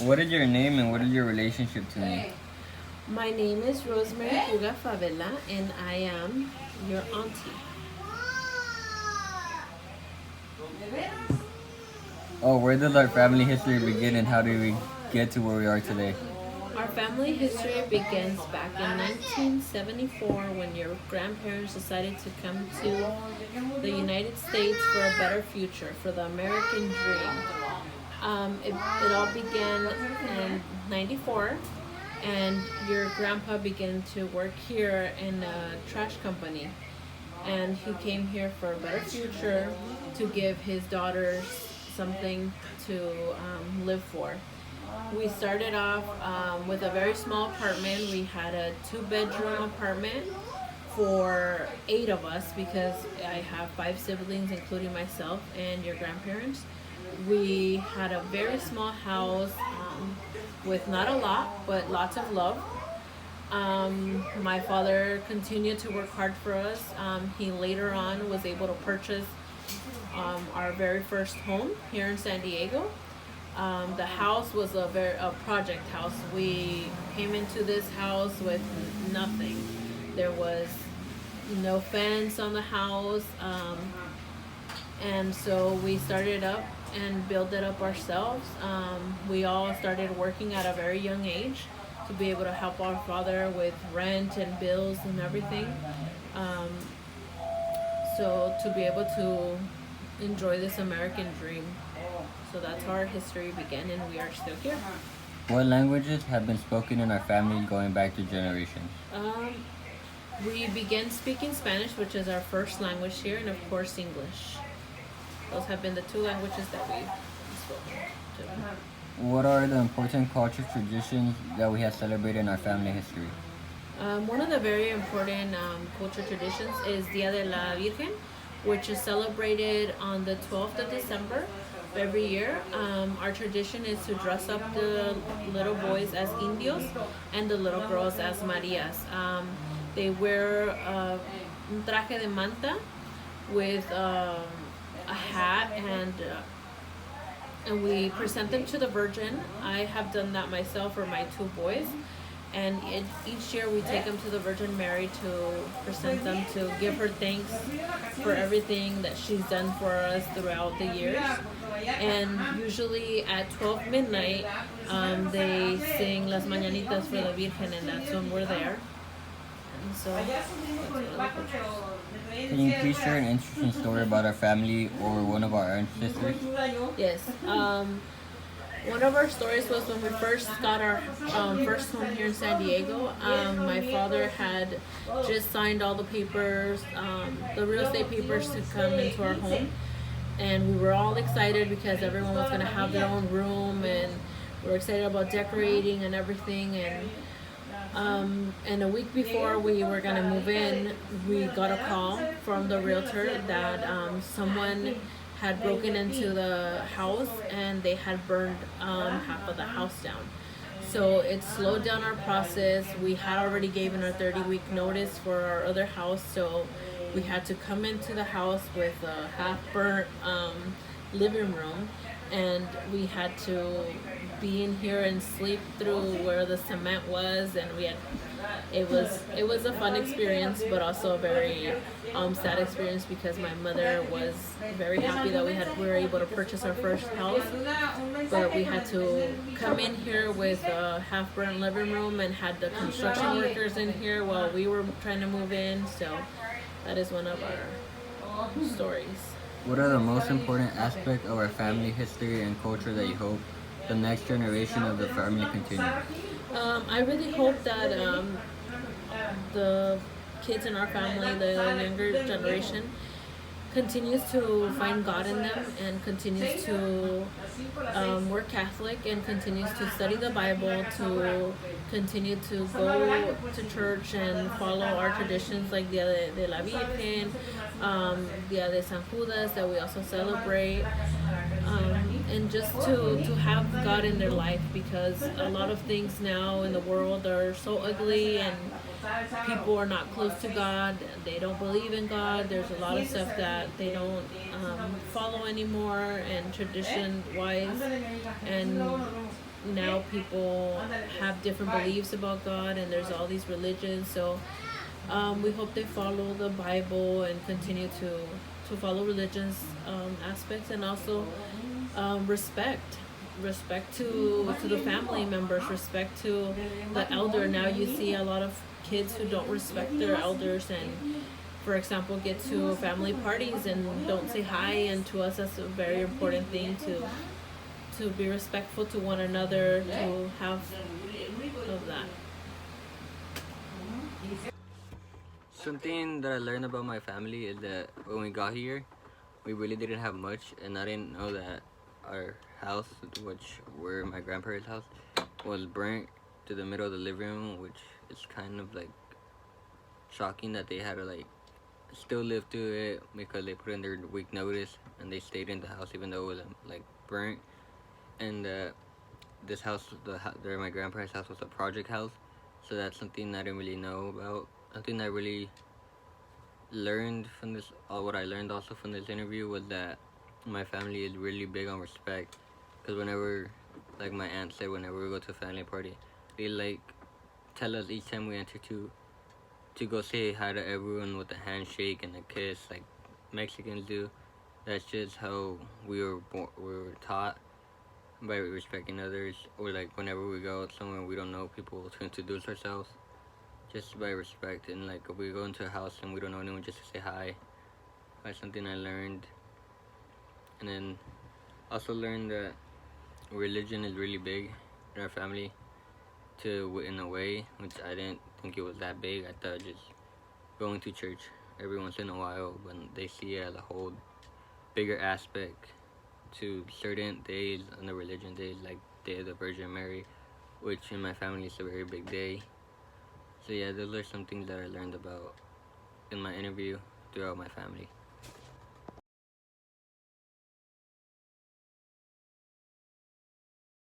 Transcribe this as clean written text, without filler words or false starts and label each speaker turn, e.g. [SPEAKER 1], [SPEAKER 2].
[SPEAKER 1] What is your name and what is your relationship to me?
[SPEAKER 2] My name is Rosemary Puga Favela, and I am your auntie.
[SPEAKER 1] Oh, where does our family history begin and how did we get to where we are today?
[SPEAKER 2] Our family history begins back in 1974 when your grandparents decided to come to the United States for a better future, for the American dream. It all began in 94, and your grandpa began to work here in a trash company. And he came here for a better future, to give his daughters something to live for. We started off with a very small apartment. We had a 2-bedroom apartment for 8 of us because I have 5 siblings, including myself and your grandparents. We had a very small house with not a lot, but lots of love. My father continued to work hard for us. He later on was able to purchase our very first home here in San Diego. The house was a project house. We came into this house with nothing. There was no fence on the house, and so we started up and built it up ourselves. We all started working at a very young age to be able to help our father with rent and bills and everything. Um, so to be able to enjoy this American dream. So that's how our history began, and we are still here.
[SPEAKER 1] What languages have been spoken in our family going back to generations?
[SPEAKER 2] Um, we began speaking Spanish, which is our first language here, and of course English. Those have been the 2 languages that we've spoken.
[SPEAKER 1] What are the important culture traditions that we have celebrated in our family history?
[SPEAKER 2] One of the very important cultural traditions is Dia de la Virgen, which is celebrated on the 12th of December every year. Our tradition is to dress up the little boys as indios and the little girls as Marias. They wear un traje de manta with a hat, and we present them to the Virgin. I have done that myself for my 2 boys. And each year we take them to the Virgin Mary to present them, to give her thanks for everything that she's done for us throughout the years. And usually at 12 midnight, they sing Las Mañanitas for the Virgen, and that's when we're there. And so that's one of the cultures.
[SPEAKER 1] Can you please share an interesting story about our family or one of our ancestors?
[SPEAKER 2] Yes. One of our stories was when we first got our first home here in San Diego. My father had just signed all the papers, the real estate papers, to come into our home. And we were all excited because everyone was going to have their own room, and we were excited about decorating and everything. And a week before we were going to move in, we got a call from the realtor that someone had broken into the house and they had burned half of the house down. So it slowed down our process. We had already given our 30-week notice for our other house, so we had to come into the house with a half-burnt living room, and we had to be in here and sleep through where the cement was, and it was a fun experience, but also a very sad experience because my mother was very happy that we were able to purchase our first house, but we had to come in here with a half-burnt living room and had the construction workers in here while we were trying to move in. So that is one of our stories.
[SPEAKER 1] What are the most important aspects of our family history and culture that you hope the next generation of the family continue?
[SPEAKER 2] I really hope that the kids in our family, the younger generation, continues to find God in them and continues to work Catholic and continues to study the Bible, to continue to go to church and follow our traditions like Dia de la Virgen, Dia de San Judas that we also celebrate, and just to have God in their life, because a lot of things now in the world are so ugly and people are not close to God. They don't believe in God. There's a lot of stuff that they don't follow anymore, and tradition wise, and now people have different beliefs about God, and there's all these religions. So we hope they follow the Bible and continue to follow religions aspects, and also respect to the family members, respect to the elder. Now you see a lot of kids who don't respect their elders, and for example get to family parties and don't say hi, and to us that's a very important thing to be respectful to one another, to have of that.
[SPEAKER 1] Something that I learned about my family is that when we got here, we really didn't have much, and I didn't know that our house, which were my grandparents' house, was burnt to the middle of the living room, which is kind of like shocking that they had to like still live through it because they put in their week notice and they stayed in the house even though it was like burnt. And this house, my grandparents' house was a project house, so that's something I didn't really know about. Something I really learned from this, what I learned also from this interview was that my family is really big on respect. Because whenever, like my aunt said, whenever we go to a family party, they like tell us each time we enter to go say hi to everyone with a handshake and a kiss, like Mexicans do. That's just how we were taught by respecting others. Or like whenever we go somewhere we don't know people, to introduce ourselves just by respect. And like if we go into a house and we don't know anyone, just to say hi. That's something I learned. And then also learned that religion is really big in our family, to in a way which I didn't think it was that big. I thought just going to church every once in a while, when they see it as a whole bigger aspect to certain days on the religion days, like Day of the Virgin Mary, which in my family is a very big day. So yeah, those are some things that I learned about in my interview throughout my family.